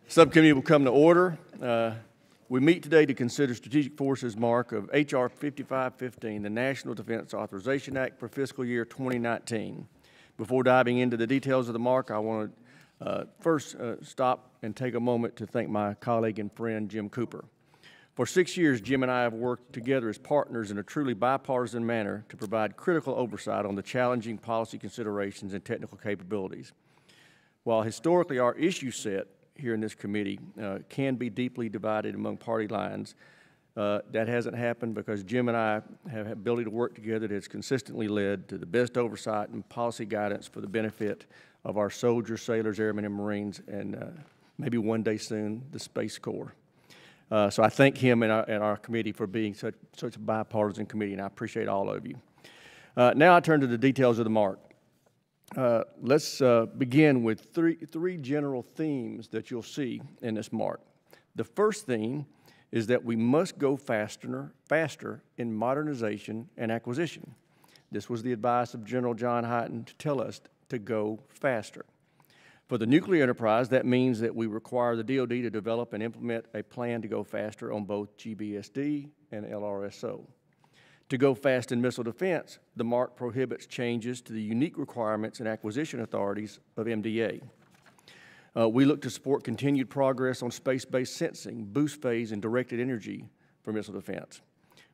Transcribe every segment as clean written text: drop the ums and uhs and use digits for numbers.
Subcommittee will come to order. We meet today to consider Strategic Forces mark of H.R. 5515, the National Defense Authorization Act for fiscal year 2019. Before diving into the details of the mark, I want to first stop and take a moment to thank my colleague and friend, Jim Cooper. For 6 years, Jim and I have worked together as partners in a truly bipartisan manner to provide critical oversight on the challenging policy considerations and technical capabilities. While historically our issue set here in this committee can be deeply divided among party lines, that hasn't happened because Jim and I have the ability to work together that has consistently led to the best oversight and policy guidance for the benefit of our soldiers, sailors, airmen, and Marines, and maybe one day soon, the Space Corps. So I thank him and our committee for being such a bipartisan committee, and I appreciate all of you. Now I turn to the details of the mark. Let's begin with three general themes that you'll see in this mark. The first theme is that we must go faster in modernization and acquisition. This was the advice of General John Hyten to tell us to go faster. For the nuclear enterprise, that means that we require the DoD to develop and implement a plan to go faster on both GBSD and LRSO. To go fast in missile defense, the mark prohibits changes to the unique requirements and acquisition authorities of MDA. We look to support continued progress on space-based sensing, boost phase, and directed energy for missile defense.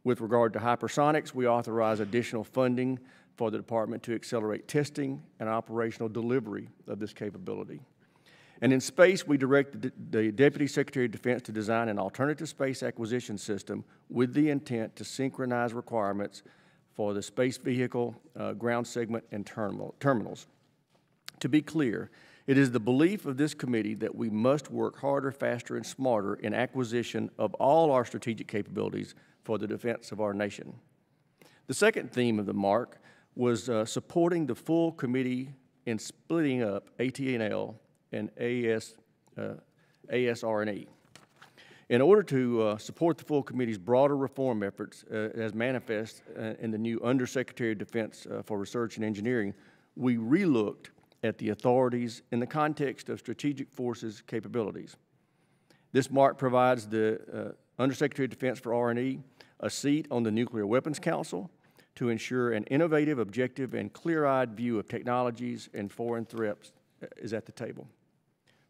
With regard to hypersonics, we authorize additional funding for the department to accelerate testing and operational delivery of this capability. And in space, we direct the Deputy Secretary of Defense to design an alternative space acquisition system with the intent to synchronize requirements for the space vehicle, ground segment, and terminals. To be clear, it is the belief of this committee that we must work harder, faster, and smarter in acquisition of all our strategic capabilities for the defense of our nation. The second theme of the mark was supporting the full committee in splitting up AT&L and ASR&E. In order to support the full committee's broader reform efforts as manifest in the new Undersecretary of Defense for Research and Engineering, we relooked at the authorities in the context of Strategic Forces capabilities. This mark provides the Undersecretary of Defense for R&E a seat on the Nuclear Weapons Council to ensure an innovative, objective, and clear-eyed view of technologies and foreign threats is at the table.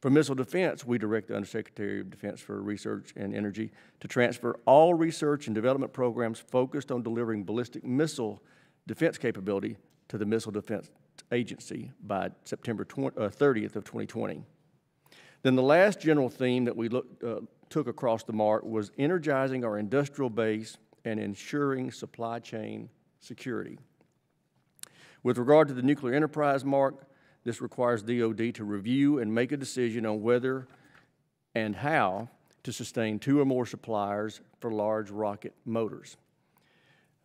For missile defense, we direct the Undersecretary of Defense for Research and Energy to transfer all research and development programs focused on delivering ballistic missile defense capability to the Missile Defense Agency by September 30th of 2020. Then the last general theme that we took across the mark was energizing our industrial base and ensuring supply chain security. With regard to the nuclear enterprise mark, this requires DoD to review and make a decision on whether and how to sustain 2 or more suppliers for large rocket motors.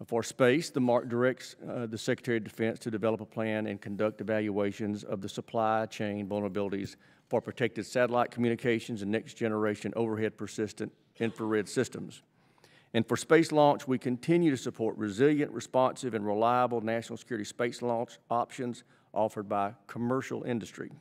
For space, the mark directs the Secretary of Defense to develop a plan and conduct evaluations of the supply chain vulnerabilities for protected satellite communications and next-generation overhead persistent infrared systems. And for space launch, we continue to support resilient, responsive, and reliable national security space launch options offered by commercial industry.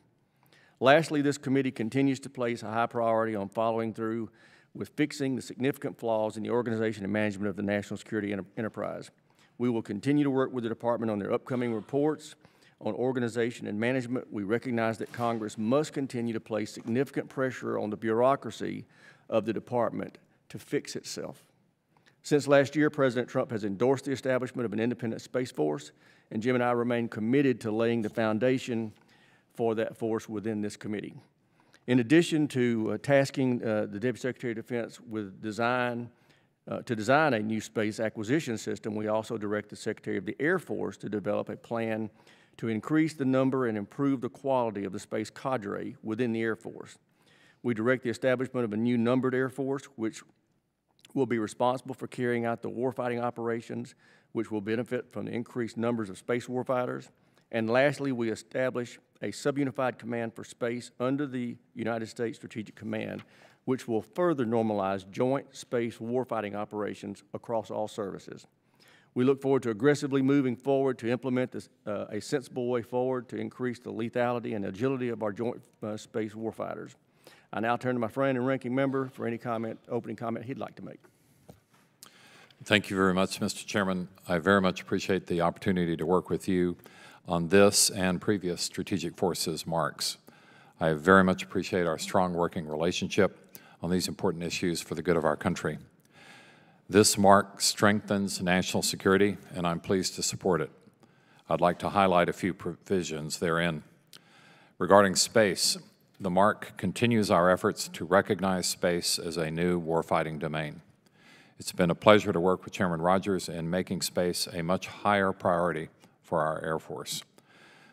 Lastly, this committee continues to place a high priority on following through with fixing the significant flaws in the organization and management of the national security enterprise. We will continue to work with the department on their upcoming reports on organization and management. We recognize that Congress must continue to place significant pressure on the bureaucracy of the department to fix itself. Since last year, President Trump has endorsed the establishment of an independent Space Force, and Jim and I remain committed to laying the foundation for that force within this committee. In addition to tasking the Deputy Secretary of Defense with design a new space acquisition system, we also direct the Secretary of the Air Force to develop a plan to increase the number and improve the quality of the space cadre within the Air Force. We direct the establishment of a new numbered Air Force, which will be responsible for carrying out the warfighting operations, which will benefit from the increased numbers of space warfighters. And lastly, we establish a subunified command for space under the United States Strategic Command, which will further normalize joint space warfighting operations across all services. We look forward to aggressively moving forward to implement this, a sensible way forward to increase the lethality and agility of our joint space warfighters. I now turn to my friend and ranking member for any opening comment he'd like to make. Thank you very much, Mr. Chairman. I very much appreciate the opportunity to work with you on this and previous Strategic Forces marks. I very much appreciate our strong working relationship on these important issues for the good of our country. This mark strengthens national security, and I'm pleased to support it. I'd like to highlight a few provisions therein. Regarding space, the mark continues our efforts to recognize space as a new warfighting domain. It's been a pleasure to work with Chairman Rogers in making space a much higher priority for our Air Force.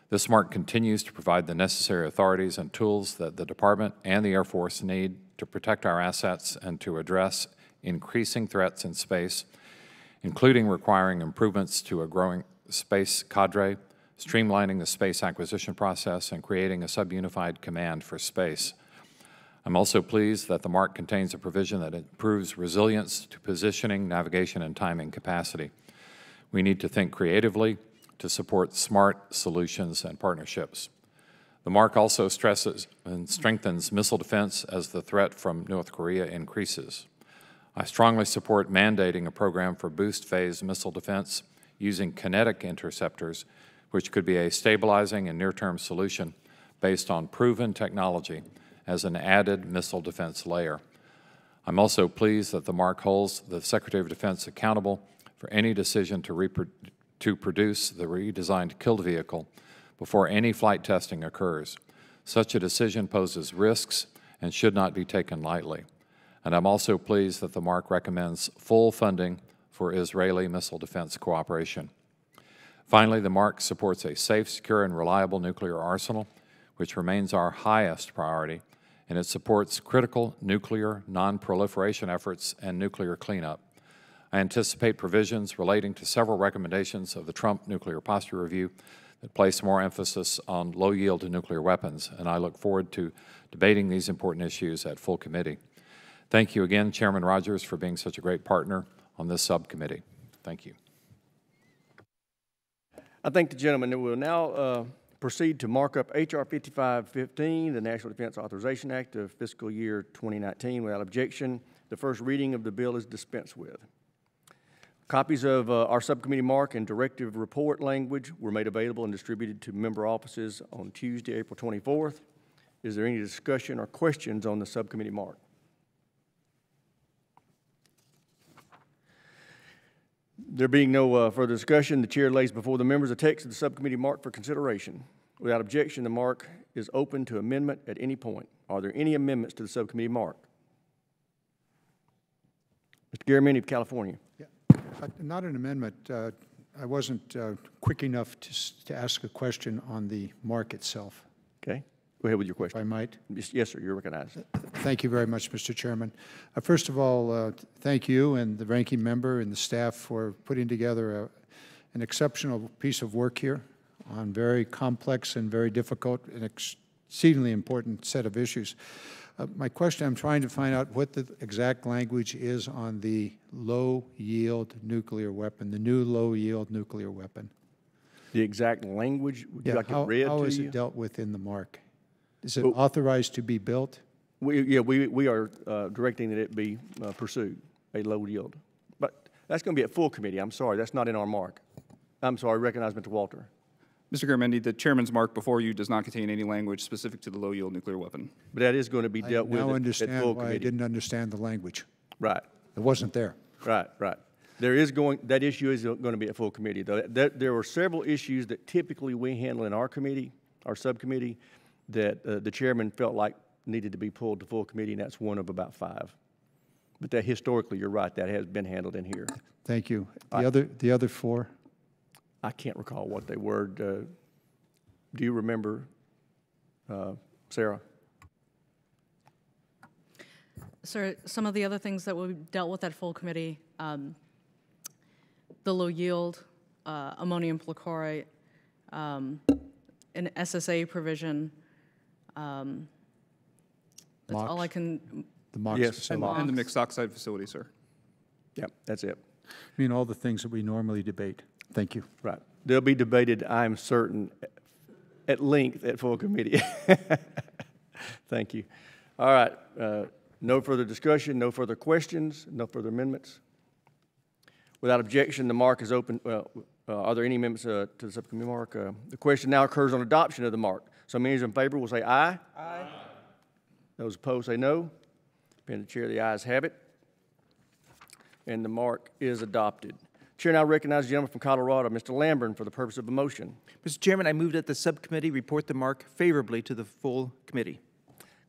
This mark continues to provide the necessary authorities and tools that the Department and the Air Force need to protect our assets and to address increasing threats in space, including requiring improvements to a growing space cadre, streamlining the space acquisition process, and creating a sub-unified command for space. I'm also pleased that the mark contains a provision that improves resilience to positioning, navigation, and timing capacity. We need to think creatively to support smart solutions and partnerships. The mark also stresses and strengthens missile defense as the threat from North Korea increases. I strongly support mandating a program for boost phase missile defense using kinetic interceptors, which could be a stabilizing and near-term solution based on proven technology as an added missile defense layer. I'm also pleased that the mark holds the Secretary of Defense accountable for any decision to produce the redesigned killed vehicle before any flight testing occurs. Such a decision poses risks and should not be taken lightly. And I'm also pleased that the mark recommends full funding for Israeli missile defense cooperation. Finally, the mark supports a safe, secure, and reliable nuclear arsenal, which remains our highest priority, and it supports critical nuclear non-proliferation efforts and nuclear cleanup. I anticipate provisions relating to several recommendations of the Trump Nuclear Posture Review that place more emphasis on low-yield nuclear weapons, and I look forward to debating these important issues at full committee. Thank you again, Chairman Rogers, for being such a great partner on this subcommittee. Thank you. I thank the gentleman. And we'll now proceed to mark up H.R. 5515, the National Defense Authorization Act of fiscal year 2019. Without objection, the first reading of the bill is dispensed with. Copies of our subcommittee mark and directive report language were made available and distributed to member offices on Tuesday, April 24th. Is there any discussion or questions on the subcommittee mark? There being no further discussion, the chair lays before the members a text of the subcommittee mark for consideration. Without objection, the mark is open to amendment at any point. Are there any amendments to the subcommittee mark? Mr. Garamendi of California. Yeah, not an amendment. I wasn't quick enough to ask a question on the mark itself. Okay. Go ahead with your question. If I might. Yes, sir. You're recognized. Thank you very much, Mr. Chairman. First of all, thank you and the ranking member and the staff for putting together an exceptional piece of work here on very complex and very difficult and exceedingly important set of issues. My question, I'm trying to find out what the exact language is on the low-yield nuclear weapon, the new low-yield nuclear weapon. The exact language? Would you like it read to you? How is it dealt with in the mark? Is it authorized to be built? We are directing that it be pursued, a low yield. But that's going to be at full committee. I'm sorry, that's not in our mark. I'm sorry, recognize Mr. Walter. Mr. Garamendi, the chairman's mark before you does not contain any language specific to the low-yield nuclear weapon. But that is going to be dealt with at full committee. I now understand why I didn't understand the language. Right. It wasn't there. Right. That issue is going to be at full committee. There were several issues that typically we handle in our committee, our subcommittee, that the chairman felt like needed to be pulled to full committee, and that's one of about 5. But that historically, you're right, that has been handled in here. Thank you. The other 4? I can't recall what they were. Do you remember, Sarah? Sir, some of the other things that we dealt with at full committee, the low yield, ammonium perchlorate, an SSA provision. That's all I can. The MOX. Yes, and the mixed oxide facility, sir. Yep, that's it. I mean, all the things that we normally debate. Thank you. Right. They'll be debated, I'm certain, at length at full committee. Thank you. All right. No further discussion, no further questions, no further amendments. Without objection, the mark is open. Are there any amendments to the subcommittee mark? The question now occurs on adoption of the mark. So many in favor will say aye. Aye. Those opposed say no. Being the chair, the ayes have it. And the mark is adopted. Chair now recognizes the gentleman from Colorado, Mr. Lamborn, for the purpose of a motion. Mr. Chairman, I move that the subcommittee report the mark favorably to the full committee.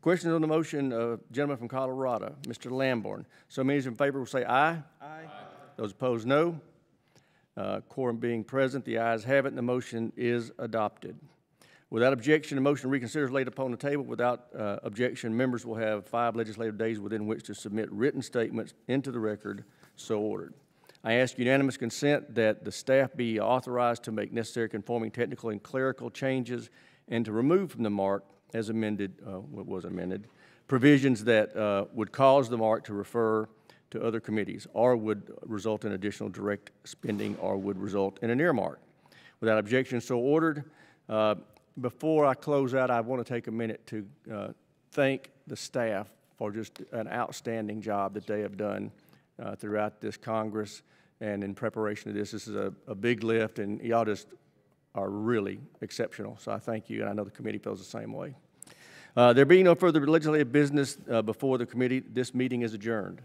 Questions on the motion, gentleman from Colorado, Mr. Lamborn. So many in favor will say aye. Aye. Those opposed, no. Quorum being present, the ayes have it, and the motion is adopted. Without objection, the motion to reconsider is laid upon the table. Without objection, members will have 5 legislative days within which to submit written statements into the record, so ordered. I ask unanimous consent that the staff be authorized to make necessary conforming technical and clerical changes and to remove from the mark, as amended, what was amended, provisions that would cause the mark to refer to other committees or would result in additional direct spending or would result in an earmark. Without objection, so ordered. Before I close out, I want to take a minute to thank the staff for just an outstanding job that they have done throughout this Congress and in preparation of this. This is a big lift, and y'all just are really exceptional. So I thank you, and I know the committee feels the same way. There being no further legislative business before the committee, this meeting is adjourned.